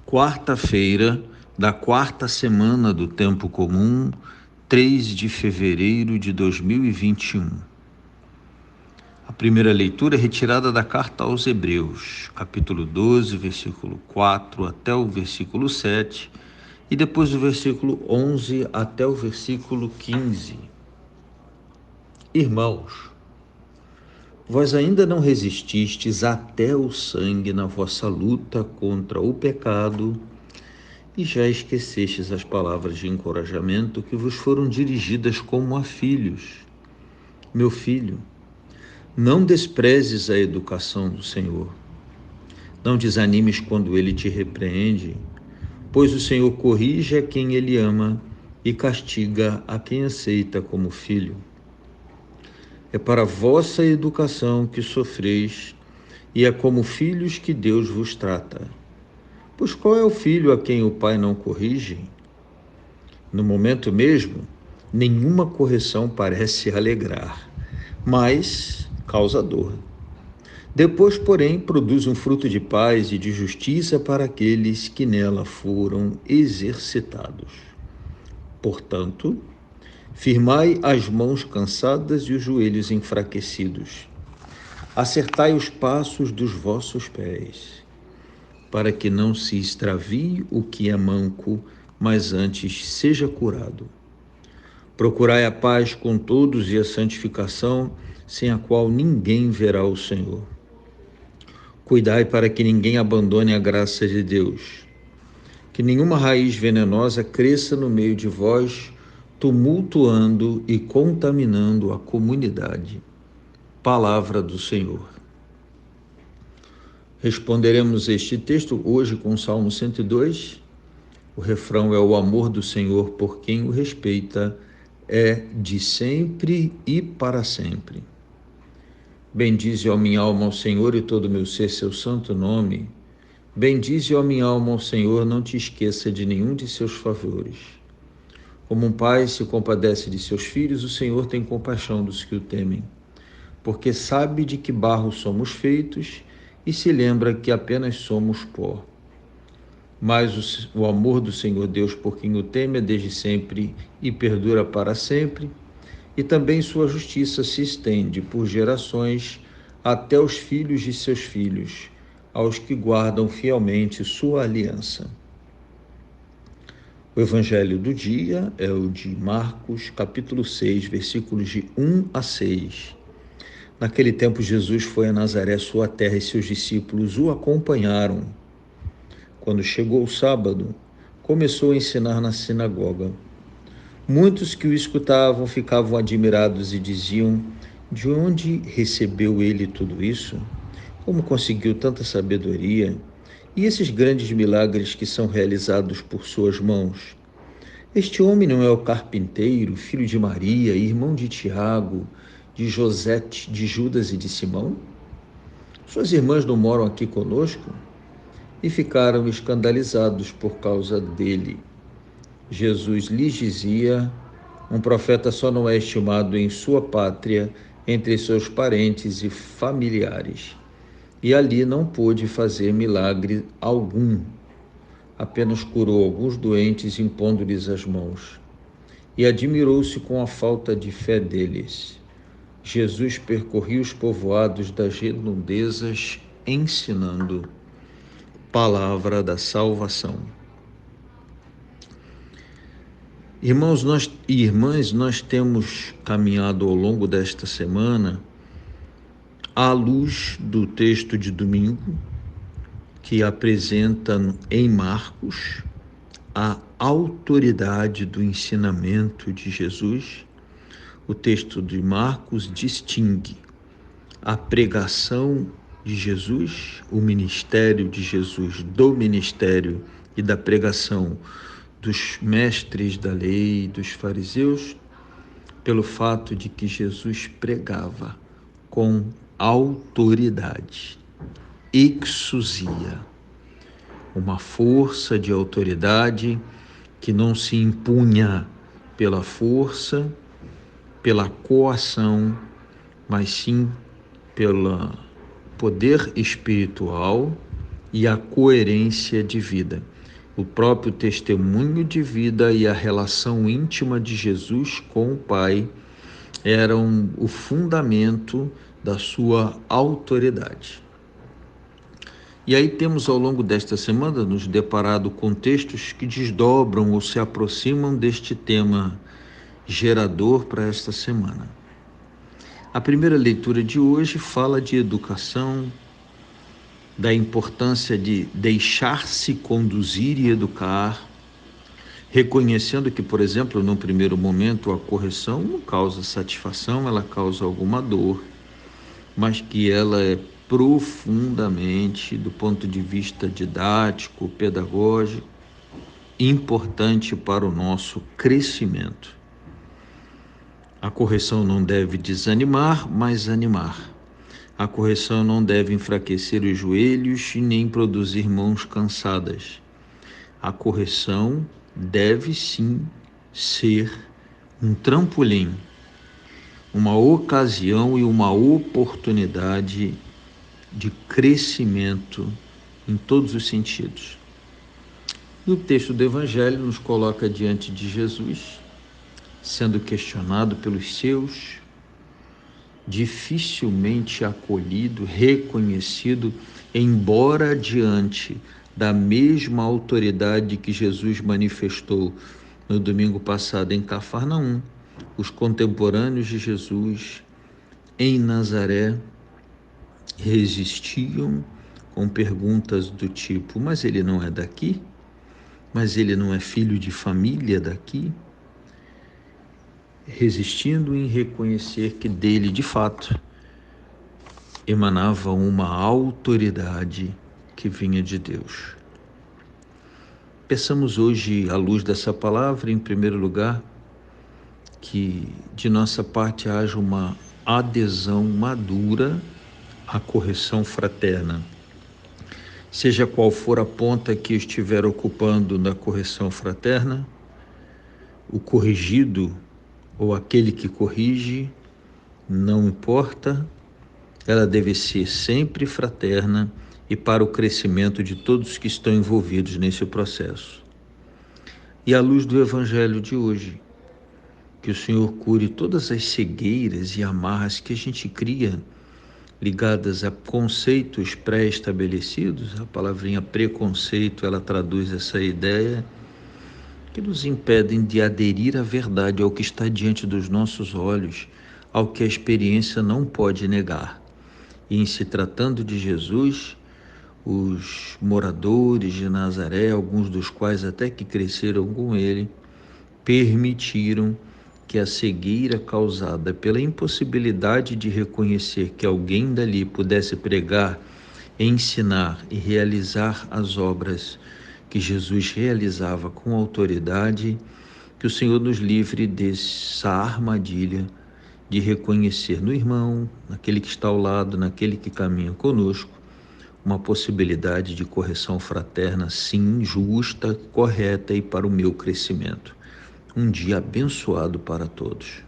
Quarta-feira da quarta semana do Tempo Comum, 3 de fevereiro de 2021. A primeira leitura é retirada da carta aos Hebreus, capítulo 12, versículo 4 até o versículo 7, e depois do versículo 11 até o versículo 15. Irmãos, vós ainda não resististes até o sangue na vossa luta contra o pecado, e já esquecestes as palavras de encorajamento que vos foram dirigidas como a filhos. Meu filho, não desprezes a educação do Senhor. Não desanimes quando ele te repreende, pois o Senhor corrige a quem ele ama e castiga a quem aceita como filho. É para a vossa educação que sofreis, e é como filhos que Deus vos trata. Pois qual é o filho a quem o pai não corrige? No momento mesmo, nenhuma correção parece alegrar, mas causa dor. Depois, porém, produz um fruto de paz e de justiça para aqueles que nela foram exercitados. Portanto, firmai as mãos cansadas e os joelhos enfraquecidos. Acertai os passos dos vossos pés, para que não se extravie o que é manco, mas antes seja curado. Procurai a paz com todos e a santificação, sem a qual ninguém verá o Senhor. Cuidai para que ninguém abandone a graça de Deus. Que nenhuma raiz venenosa cresça no meio de vós, tumultuando e contaminando a comunidade. Palavra do Senhor. Responderemos este texto hoje com o Salmo 102. O refrão é: o amor do Senhor por quem o respeita é de sempre e para sempre. Bendize, ó minha alma, ao Senhor, e todo o meu ser seu santo nome. Bendize, ó minha alma, ao Senhor, não te esqueça de nenhum de seus favores. Como um pai se compadece de seus filhos, o Senhor tem compaixão dos que o temem, porque sabe de que barro somos feitos e se lembra que apenas somos pó. Mas o amor do Senhor Deus por quem o teme é desde sempre e perdura para sempre, e também sua justiça se estende por gerações até os filhos de seus filhos, aos que guardam fielmente sua aliança. O evangelho do dia é o de Marcos, capítulo 6, versículos de 1 a 6. Naquele tempo, Jesus foi a Nazaré, sua terra, e seus discípulos o acompanharam. Quando chegou o sábado, começou a ensinar na sinagoga. Muitos que o escutavam ficavam admirados e diziam: de onde recebeu ele tudo isso? Como conseguiu tanta sabedoria? E esses grandes milagres que são realizados por suas mãos? Este homem não é o carpinteiro, filho de Maria, irmão de Tiago, de José, de Judas e de Simão? Suas irmãs não moram aqui conosco? E ficaram escandalizados por causa dele. Jesus lhes dizia: um profeta só não é estimado em sua pátria, entre seus parentes e familiares. E ali não pôde fazer milagre algum. Apenas curou alguns doentes, impondo-lhes as mãos. E admirou-se com a falta de fé deles. Jesus percorria os povoados das redondezas, ensinando. Palavra da salvação. Irmãos e irmãs, nós temos caminhado ao longo desta semana à luz do texto de domingo, que apresenta em Marcos a autoridade do ensinamento de Jesus. O texto de Marcos distingue a pregação de Jesus, o ministério de Jesus, do ministério e da pregação dos mestres da lei, dos fariseus, pelo fato de que Jesus pregava com autoridade, exousia, uma força de autoridade que não se impunha pela força, pela coação, mas sim pelo poder espiritual e a coerência de vida. O próprio testemunho de vida e a relação íntima de Jesus com o Pai eram o fundamento da sua autoridade. E aí temos ao longo desta semana nos deparado com textos que desdobram ou se aproximam deste tema gerador para esta semana. A primeira leitura de hoje fala de educação, da importância de deixar-se conduzir e educar, reconhecendo que, por exemplo, no primeiro momento, a correção não causa satisfação, ela causa alguma dor, mas que ela é profundamente, do ponto de vista didático, pedagógico, importante para o nosso crescimento. A correção não deve desanimar, mas animar. A correção não deve enfraquecer os joelhos e nem produzir mãos cansadas. A correção deve sim ser um trampolim, uma ocasião e uma oportunidade de crescimento em todos os sentidos. E o texto do Evangelho nos coloca diante de Jesus, sendo questionado pelos seus, dificilmente acolhido, reconhecido, embora diante da mesma autoridade que Jesus manifestou no domingo passado em Cafarnaum, os contemporâneos de Jesus em Nazaré resistiam com perguntas do tipo: mas ele não é daqui? Mas ele não é filho de família daqui? Resistindo em reconhecer que dele, de fato, emanava uma autoridade que vinha de Deus. Peçamos hoje, à luz dessa palavra, em primeiro lugar, que de nossa parte haja uma adesão madura à correção fraterna. Seja qual for a ponta que estiver ocupando na correção fraterna, o corrigido ou aquele que corrige, não importa, ela deve ser sempre fraterna e para o crescimento de todos que estão envolvidos nesse processo. E à luz do Evangelho de hoje, que o Senhor cure todas as cegueiras e amarras que a gente cria ligadas a conceitos pré-estabelecidos. A palavrinha preconceito, ela traduz essa ideia, que nos impedem de aderir à verdade, ao que está diante dos nossos olhos, ao que a experiência não pode negar. E em se tratando de Jesus, os moradores de Nazaré, alguns dos quais até que cresceram com ele, permitiram que a cegueira causada pela impossibilidade de reconhecer que alguém dali pudesse pregar, ensinar e realizar as obras que Jesus realizava com autoridade, que o Senhor nos livre dessa armadilha de reconhecer no irmão, naquele que está ao lado, naquele que caminha conosco, uma possibilidade de correção fraterna, sim, justa, correta e para o meu crescimento. Um dia abençoado para todos.